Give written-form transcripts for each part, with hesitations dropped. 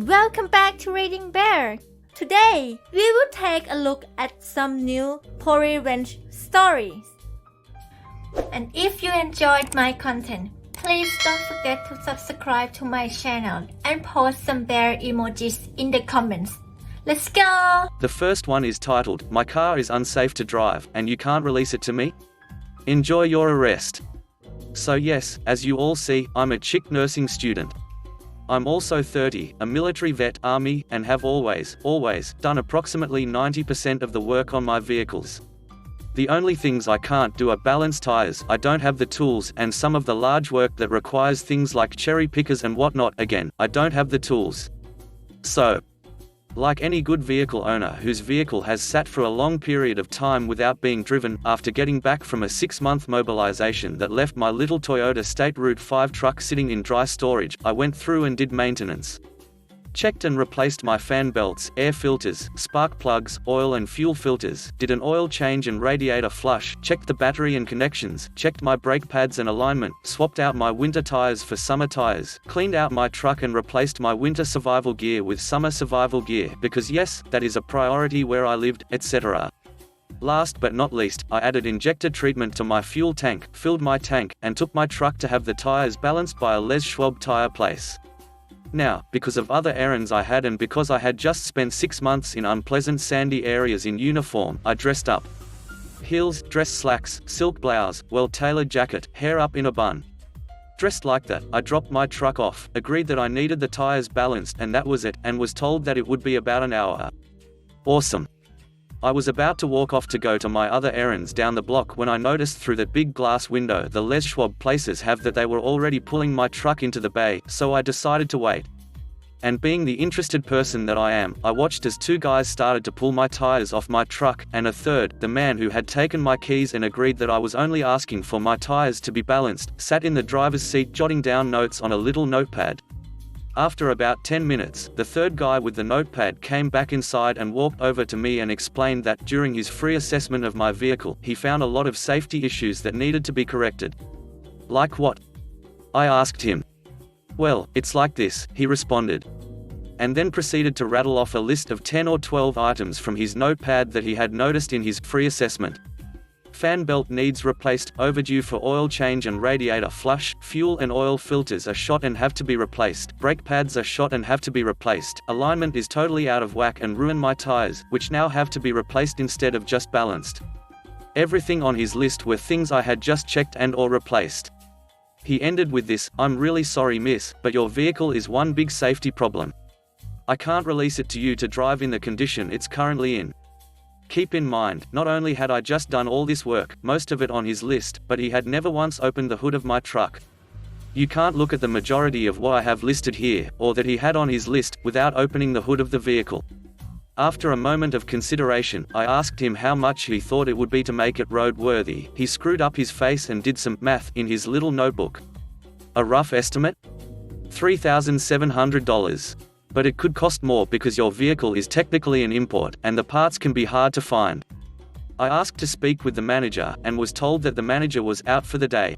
Welcome back to ReadingBear. Today, we will take a look at some new ProRevenge stories. And if you enjoyed my content, please don't forget to subscribe to my channel and post some bear emojis in the comments. Let's go! The first one is titled, "My car is unsafe to drive, and you can't release it to me? Enjoy your arrest." So yes, as you all see, I'm a chick nursing student. I'm also 30, a military vet, army, and have always done approximately 90% of the work on my vehicles. The only things I can't do are balance tires. I don't have the tools, and some of the large work that requires things like cherry pickers and whatnot, again, I don't have the tools. So, like any good vehicle owner whose vehicle has sat for a long period of time without being driven, after getting back from a 6-month mobilization that left my little Toyota State Route 5 truck sitting in dry storage, I went through and did maintenance. Checked and replaced my fan belts, air filters, spark plugs, oil and fuel filters, did an oil change and radiator flush, checked the battery and connections, checked my brake pads and alignment, swapped out my winter tires for summer tires, cleaned out my truck and replaced my winter survival gear with summer survival gear because yes, that is a priority where I lived, etc. Last but not least, I added injector treatment to my fuel tank, filled my tank, and took my truck to have the tires balanced by a Les Schwab tire place. Now, because of other errands I had and because I had just spent 6 months in unpleasant sandy areas in uniform, I dressed up. Heels, dress slacks, silk blouse, well-tailored jacket, hair up in a bun. Dressed like that, I dropped my truck off, agreed that I needed the tires balanced and that was it, and was told that it would be about an hour. Awesome. I was about to walk off to go to my other errands down the block when I noticed through that big glass window the Les Schwab places have that they were already pulling my truck into the bay, so I decided to wait. And being the interested person that I am, I watched as 2 guys started to pull my tires off my truck, and a third, the man who had taken my keys and agreed that I was only asking for my tires to be balanced, sat in the driver's seat jotting down notes on a little notepad. After about 10 minutes, the third guy with the notepad came back inside and walked over to me and explained that, during his free assessment of my vehicle, he found a lot of safety issues that needed to be corrected. Like what? I asked him. Well, it's like this, he responded. And then proceeded to rattle off a list of 10 or 12 items from his notepad that he had noticed in his free assessment. Fan belt needs replaced, overdue for oil change and radiator flush, fuel and oil filters are shot and have to be replaced, brake pads are shot and have to be replaced, alignment is totally out of whack and ruined my tires, which now have to be replaced instead of just balanced. Everything on his list were things I had just checked and or replaced. He ended with this, "I'm really sorry miss, but your vehicle is one big safety problem. I can't release it to you to drive in the condition it's currently in." Keep in mind, not only had I just done all this work, most of it on his list, but he had never once opened the hood of my truck. You can't look at the majority of what I have listed here, or that he had on his list, without opening the hood of the vehicle. After a moment of consideration, I asked him how much he thought it would be to make it roadworthy. He screwed up his face and did some math in his little notebook. A rough estimate? $3,700. But it could cost more because your vehicle is technically an import, and the parts can be hard to find. I asked to speak with the manager, and was told that the manager was out for the day.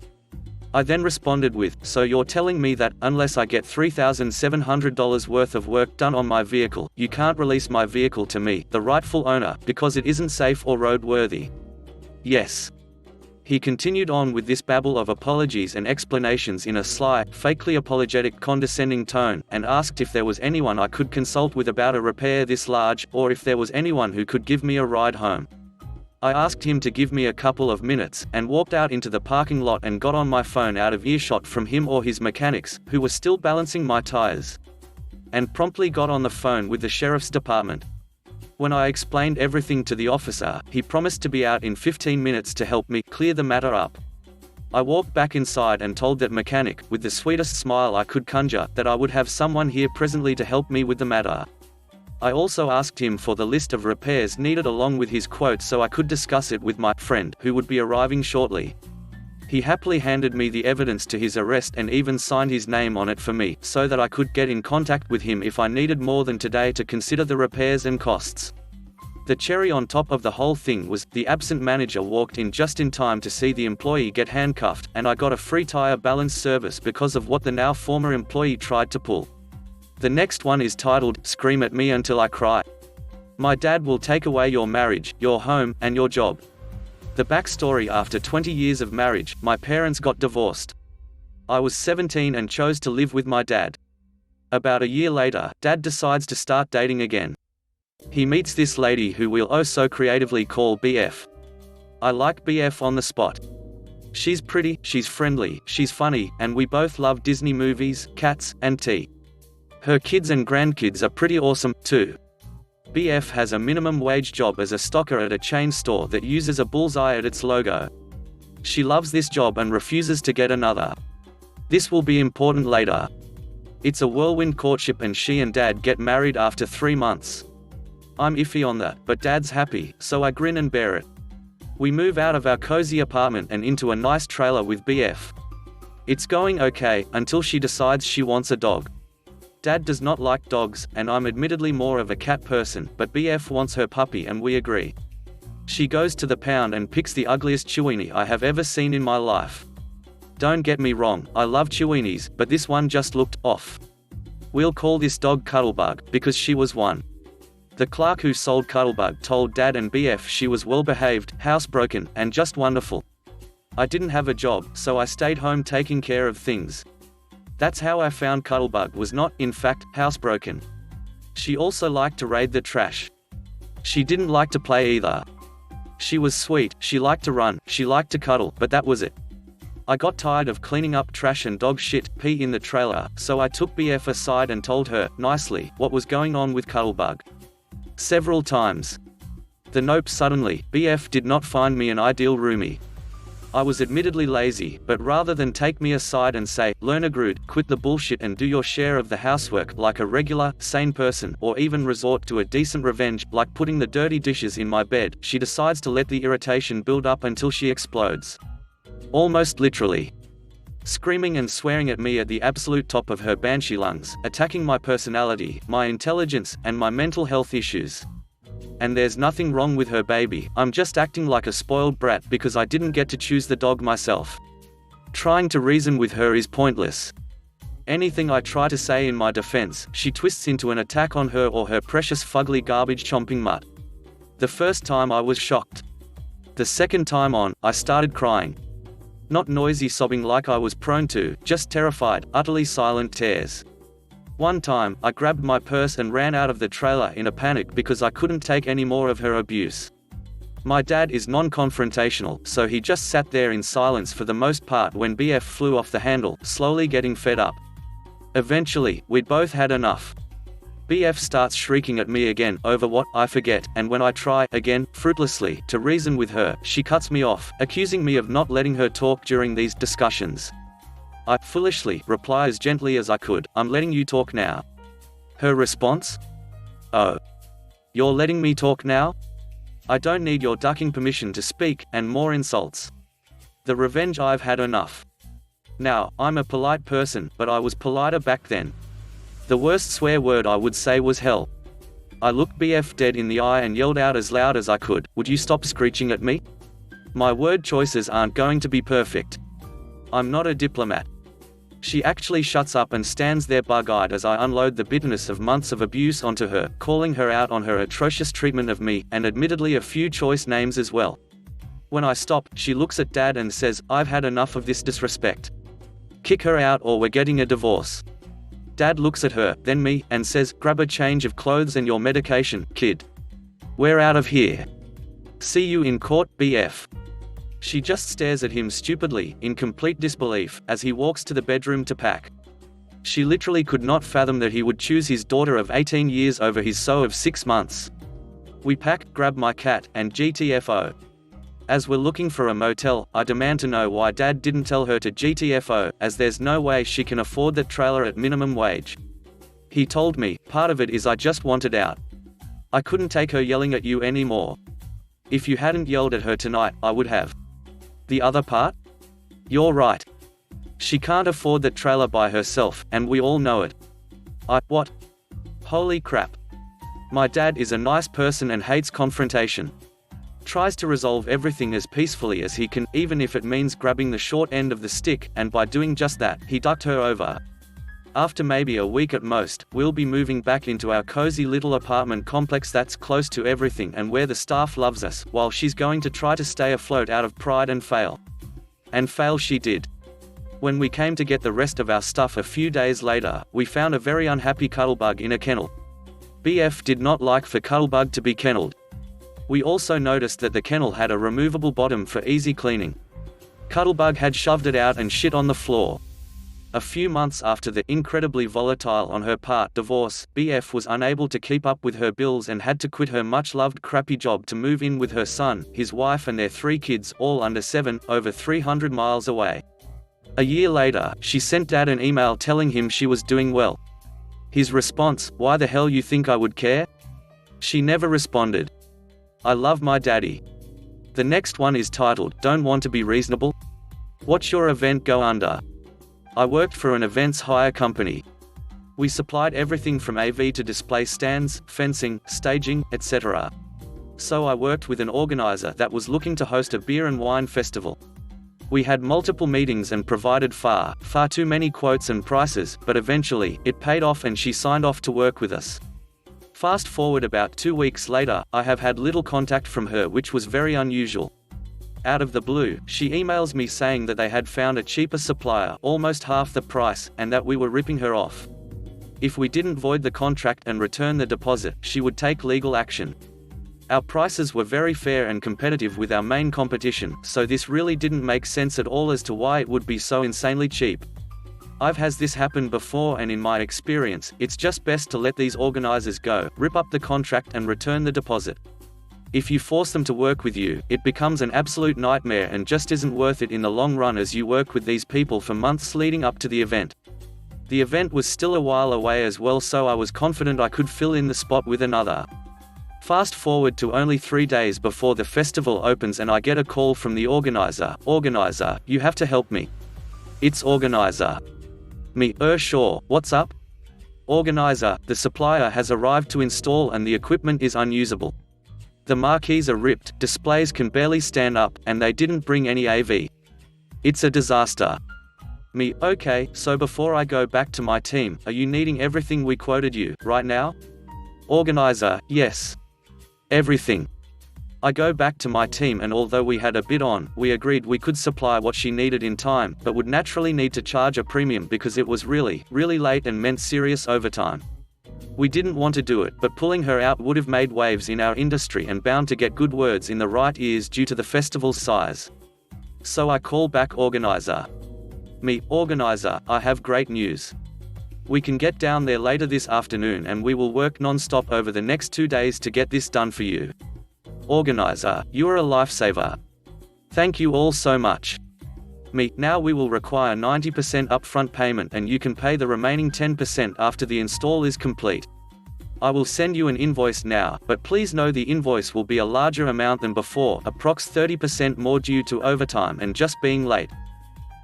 I then responded with, "So you're telling me that, unless I get $3,700 worth of work done on my vehicle, you can't release my vehicle to me, the rightful owner, because it isn't safe or roadworthy?" Yes. He continued on with this babble of apologies and explanations in a sly, fakely apologetic condescending tone, and asked if there was anyone I could consult with about a repair this large, or if there was anyone who could give me a ride home. I asked him to give me a couple of minutes, and walked out into the parking lot and got on my phone out of earshot from him or his mechanics, who were still balancing my tires. And promptly got on the phone with the sheriff's department. When I explained everything to the officer, he promised to be out in 15 minutes to help me clear the matter up. I walked back inside and told that mechanic, with the sweetest smile I could conjure, that I would have someone here presently to help me with the matter. I also asked him for the list of repairs needed along with his quote so I could discuss it with my friend, who would be arriving shortly. He happily handed me the evidence to his arrest and even signed his name on it for me, so that I could get in contact with him if I needed more than today to consider the repairs and costs. The cherry on top of the whole thing was, the absent manager walked in just in time to see the employee get handcuffed, and I got a free tire balance service because of what the now former employee tried to pull. The next one is titled, Scream at Me Until I Cry. My dad will take away your marriage, your home, and your job. The backstory: after 20 years of marriage, my parents got divorced. I was 17 and chose to live with my dad. About a year later, Dad decides to start dating again. He meets this lady who we'll oh so creatively call BF. I like BF on the spot. She's pretty, she's friendly, she's funny, and we both love Disney movies, cats, and tea. Her kids and grandkids are pretty awesome, too. BF has a minimum wage job as a stocker at a chain store that uses a bullseye at its logo. She loves this job and refuses to get another. This will be important later. It's a whirlwind courtship and she and Dad get married after 3 months. I'm iffy on that, but Dad's happy, so I grin and bear it. We move out of our cozy apartment and into a nice trailer with BF. It's going okay, until she decides she wants a dog. Dad does not like dogs, and I'm admittedly more of a cat person, but BF wants her puppy and we agree. She goes to the pound and picks the ugliest Chiweenie I have ever seen in my life. Don't get me wrong, I love Chiweenies, but this one just looked off. We'll call this dog Cuttlebug, because she was one. The clerk who sold Cuttlebug told Dad and BF she was well-behaved, housebroken, and just wonderful. I didn't have a job, so I stayed home taking care of things. That's how I found Cuttlebug was not, in fact, housebroken. She also liked to raid the trash. She didn't like to play either. She was sweet, she liked to run, she liked to cuddle, but that was it. I got tired of cleaning up trash and dog shit, pee in the trailer, so I took BF aside and told her, nicely, what was going on with Cuttlebug. Several times. Nope, suddenly, BF did not find me an ideal roomie. I was admittedly lazy, but rather than take me aside and say, learn a groot, quit the bullshit and do your share of the housework like a regular, sane person, or even resort to a decent revenge, like putting the dirty dishes in my bed, she decides to let the irritation build up until she explodes. Almost literally. Screaming and swearing at me at the absolute top of her banshee lungs, attacking my personality, my intelligence, and my mental health issues. And there's nothing wrong with her baby, I'm just acting like a spoiled brat because I didn't get to choose the dog myself. Trying to reason with her is pointless. Anything I try to say in my defense, she twists into an attack on her or her precious fugly garbage chomping mutt. The first time I was shocked. The second time on, I started crying. Not noisy sobbing like I was prone to, just terrified, utterly silent tears. One time, I grabbed my purse and ran out of the trailer in a panic because I couldn't take any more of her abuse. My dad is non-confrontational, so he just sat there in silence for the most part when BF flew off the handle, slowly getting fed up. Eventually, we'd both had enough. BF starts shrieking at me again, over what, I forget, and when I try, again, fruitlessly, to reason with her, she cuts me off, accusing me of not letting her talk during these discussions. I, foolishly, reply as gently as I could, I'm letting you talk now. Her response? Oh. You're letting me talk now? I don't need your ducking permission to speak, and more insults. The revenge I've had enough. Now, I'm a polite person, but I was politer back then. The worst swear word I would say was hell. I looked BF dead in the eye and yelled out as loud as I could, would you stop screeching at me? My word choices aren't going to be perfect. I'm not a diplomat. She actually shuts up and stands there bug-eyed as I unload the bitterness of months of abuse onto her, calling her out on her atrocious treatment of me, and admittedly a few choice names as well. When I stop, she looks at Dad and says, I've had enough of this disrespect. Kick her out or we're getting a divorce. Dad looks at her, then me, and says, grab a change of clothes and your medication, kid. We're out of here. See you in court, BF. She just stares at him stupidly, in complete disbelief, as he walks to the bedroom to pack. She literally could not fathom that he would choose his daughter of 18 years over his so of 6 months. We pack, grab my cat, and GTFO. As we're looking for a motel, I demand to know why Dad didn't tell her to GTFO, as there's no way she can afford that trailer at minimum wage. He told me, part of it is I just wanted out. I couldn't take her yelling at you anymore. If you hadn't yelled at her tonight, I would have. The other part? You're right. She can't afford that trailer by herself, and we all know it. What? Holy crap. My dad is a nice person and hates confrontation. Tries to resolve everything as peacefully as he can, even if it means grabbing the short end of the stick, and by doing just that, he ducked her over. After maybe a week at most, we'll be moving back into our cozy little apartment complex that's close to everything and where the staff loves us, while she's going to try to stay afloat out of pride and fail. And fail she did. When we came to get the rest of our stuff a few days later, we found a very unhappy Cuttlebug in a kennel. BF did not like for Cuttlebug to be kennelled. We also noticed that the kennel had a removable bottom for easy cleaning. Cuttlebug had shoved it out and shit on the floor. A few months after the incredibly volatile on her part divorce, BF was unable to keep up with her bills and had to quit her much-loved crappy job to move in with her son, his wife and their 3 kids, all under 7, over 300 miles away. A year later, she sent Dad an email telling him she was doing well. His response, "Why the hell you think I would care?" She never responded. I love my daddy. The next one is titled, "Don't Want to Be Reasonable? Watch Your Event Go Under." I worked for an events hire company. We supplied everything from AV to display stands, fencing, staging, etc. So I worked with an organizer that was looking to host a beer and wine festival. We had multiple meetings and provided far too many quotes and prices, but eventually, it paid off and she signed off to work with us. Fast forward about 2 weeks later, I have had little contact from her, which was very unusual. Out of the blue, she emails me saying that they had found a cheaper supplier, almost half the price, and that we were ripping her off. If we didn't void the contract and return the deposit, she would take legal action. Our prices were very fair and competitive with our main competition, so this really didn't make sense at all as to why it would be so insanely cheap. I've had this happen before, and in my experience, it's just best to let these organizers go, rip up the contract and return the deposit. If you force them to work with you, it becomes an absolute nightmare and just isn't worth it in the long run, as you work with these people for months leading up to the event. The event was still a while away as well, so I was confident I could fill in the spot with another. Fast forward to only 3 days before the festival opens and I get a call from the organizer. "Organizer, you have to help me." "It's organizer." Me, sure, what's up?" "Organizer, the supplier has arrived to install and the equipment is unusable. The marquees are ripped, displays can barely stand up, and they didn't bring any AV. It's a disaster." Me, okay, so before I go back to my team, are you needing everything we quoted you, right now? Organizer, yes. Everything. I go back to my team, and although we had a bid on, we agreed we could supply what she needed in time, but would naturally need to charge a premium because it was really late and meant serious overtime. We didn't want to do it, but pulling her out would have made waves in our industry and bound to get good words in the right ears due to the festival's size. So I call back organizer. Me, organizer, I have great news. We can get down there later this afternoon and we will work non-stop over the next 2 days to get this done for you. Organizer, you are a lifesaver. Thank you all so much. Me, now we will require 90% upfront payment and you can pay the remaining 10% after the install is complete. I will send you an invoice now, but please know the invoice will be a larger amount than before, approx 30% more due to overtime and just being late.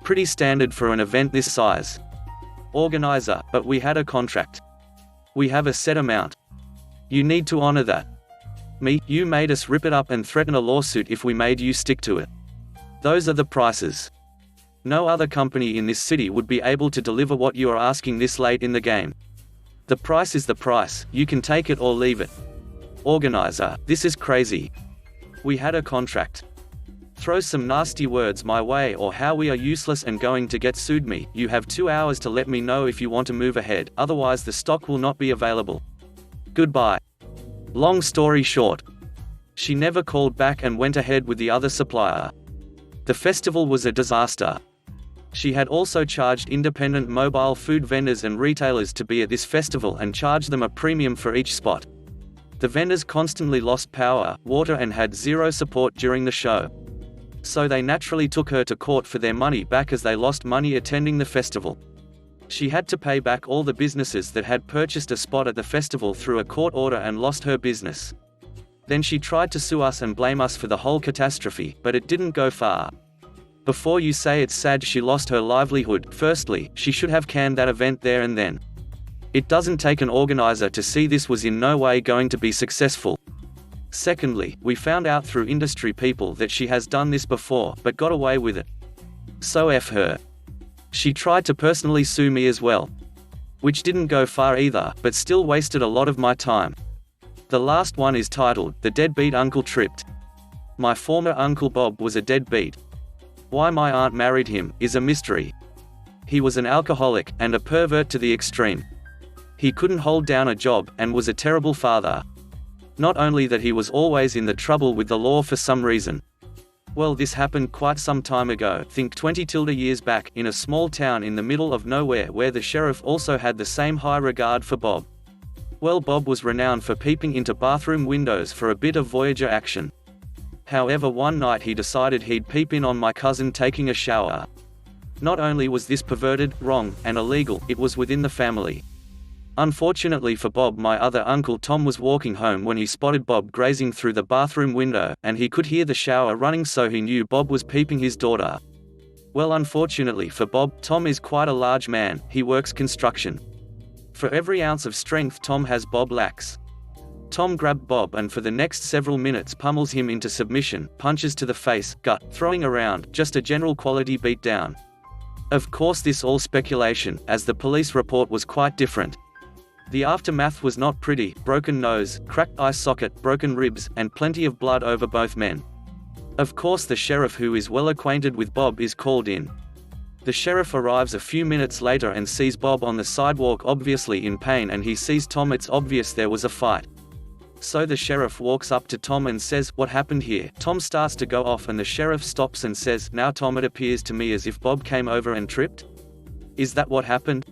Pretty standard for an event this size. Organizer, but we had a contract. We have a set amount. You need to honor that. Me, you made us rip it up and threaten a lawsuit if we made you stick to it. Those are the prices. No other company in this city would be able to deliver what you are asking this late in the game. The price is the price, you can take it or leave it. Organizer, this is crazy. We had a contract. Throw some nasty words my way or how we are useless and going to get sued. Me, you have 2 hours to let me know if you want to move ahead, otherwise the stock will not be available. Goodbye. Long story short, she never called back and went ahead with the other supplier. The festival was a disaster. She had also charged independent mobile food vendors and retailers to be at this festival and charged them a premium for each spot. The vendors constantly lost power, water and had zero support during the show. So they naturally took her to court for their money back as they lost money attending the festival. She had to pay back all the businesses that had purchased a spot at the festival through a court order and lost her business. Then she tried to sue us and blame us for the whole catastrophe, but it didn't go far. Before you say it's sad she lost her livelihood, firstly, she should have canned that event there and then. It doesn't take an organizer to see this was in no way going to be successful. Secondly, we found out through industry people that she has done this before, but got away with it. So F her. She tried to personally sue me as well. Which didn't go far either, but still wasted a lot of my time. The last one is titled, The Deadbeat Uncle Tripped. My former Uncle Bob was a deadbeat. Why my aunt married him is a mystery. He was an alcoholic, and a pervert to the extreme. He couldn't hold down a job, and was a terrible father. Not only that, he was always in the trouble with the law for some reason. Well, this happened quite some time ago, think 20 years back, in a small town in the middle of nowhere where the sheriff also had the same high regard for Bob. Well, Bob was renowned for peeping into bathroom windows for a bit of Voyager action. However, one night he decided he'd peep in on my cousin taking a shower. Not only was this perverted, wrong, and illegal, it was within the family. Unfortunately for Bob, my other uncle Tom was walking home when he spotted Bob grazing through the bathroom window, and he could hear the shower running, so he knew Bob was peeping his daughter. Well, unfortunately for Bob, Tom is quite a large man, he works construction. For every ounce of strength Tom has, Bob lacks. Tom grabbed Bob and for the next several minutes pummels him into submission, punches to the face, gut, throwing around, just a general quality beatdown. Of course, this all speculation, as the police report was quite different. The aftermath was not pretty: broken nose, cracked eye socket, broken ribs, and plenty of blood over both men. Of course, the sheriff, who is well acquainted with Bob, is called in. The sheriff arrives a few minutes later and sees Bob on the sidewalk, obviously in pain, and he sees Tom. It's obvious there was a fight. So the sheriff walks up to Tom and says, "What happened here?" Tom starts to go off and the sheriff stops and says, "Now Tom, it appears to me as if Bob came over and tripped. Is that what happened?"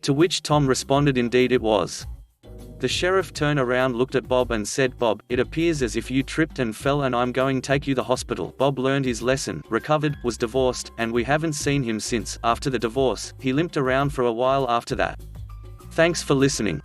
To which Tom responded, "Indeed it was." The sheriff turned around, looked at Bob and said, "Bob, it appears as if you tripped and fell, and I'm going to take you to the hospital." Bob learned his lesson, recovered, was divorced, and we haven't seen him since. After the divorce, he limped around for a while after that. Thanks for listening.